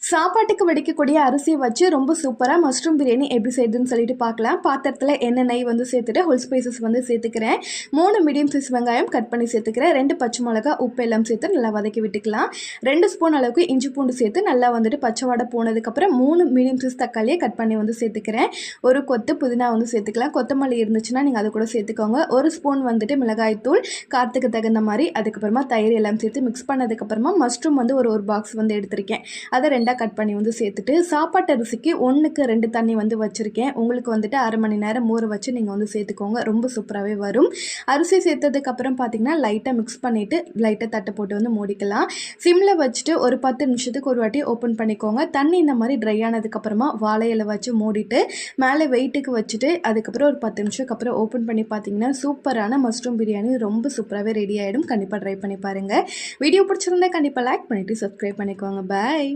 சாப்பாட்டுக்கு வடிக்கக்கூடிய அரிசியை வச்சு ரொம்ப சூப்பராக மஷ்ரூம் பிரியாணி எப்படி செய்யுதுன்னு சொல்லிட்டு பார்க்கலாம். பாத்திரத்தில் எண்ணெய் நெய் வந்து சேர்த்துட்டு ஹோல் ஸ்பைசஸ் வந்து சேர்த்துக்கிறேன். 3 மீடியம் சைஸ் வெங்காயம் கட் பண்ணி சேர்த்துக்கிறேன். 2 பச்சை மிளகா உப்பு எல்லாம் சேர்த்து நல்லா வதக்கி விட்டுக்கலாம். 2 ஸ்பூன் அளவுக்கு இஞ்சி பூண்டு சேர்த்து நல்லா வந்துட்டு பச்சை வாடை போனதுக்கப்புறம் 3 மீடியம் சைஸ் தக்காளியை கட் பண்ணி வந்து சேர்த்துக்கிறேன். ஒரு கொத்து புதினா வந்து சேர்த்துக்கலாம். கொத்தமல்லி இருந்துச்சுன்னா நீங்கள் அதை கூட சேர்த்துக்கோங்க. 1 ஸ்பூன் வந்துட்டு மிளகாய் தூள் காரத்துக்கு தகுந்த மாதிரி, அதுக்கப்புறமா தயிர் எல்லாம் சேர்த்து மிக்ஸ் பண்ணதுக்கப்புறமா மஷ்ரூம் வந்து ஒரு பாக்ஸ் வந்து எடுத்திருக்கேன். அதை 2 கட் பண்ணி வந்து சேர்த்துட்டு சாப்பாட்டு அரிசிக்கு 1க்கு 2 தண்ணி வந்து வச்சுருக்கேன். உங்களுக்கு வந்துட்டு அரை மணி நேரம் ஊற வச்சு நீங்கள் வந்து சேர்த்துக்கோங்க. ரொம்ப சூப்பராகவே வரும். அரிசி சேர்த்ததுக்கப்புறம் பார்த்தீங்கன்னா லைட்டாக மிக்ஸ் பண்ணிவிட்டு லைட்டாக தட்டை போட்டு வந்து மூடிக்கலாம். சிம்மில் வச்சுட்டு ஒரு 10 நிமிஷத்துக்கு ஒரு வாட்டி ஓப்பன் பண்ணிக்கோங்க. தண்ணி இந்த மாதிரி ட்ரை ஆனதுக்கப்புறமா வாழை இலை வச்சு மூடிட்டு மேலே வெயிட்டுக்கு வச்சுட்டு அதுக்கப்புறம் ஒரு 10 நிமிஷத்துக்கு அப்புறம் ஓப்பன் பண்ணி பார்த்தீங்கன்னா சூப்பரான மஷ்ரூம் பிரியாணி ரொம்ப சூப்பராகவே ரெடி ஆகிடும். கண்டிப்பாக ட்ரை பண்ணி பாருங்கள். வீடியோ பிடிச்சிருந்தா கண்டிப்பாக லைக் பண்ணிவிட்டு சப்ஸ்கிரைப் பண்ணிக்கோங்க. பாய்.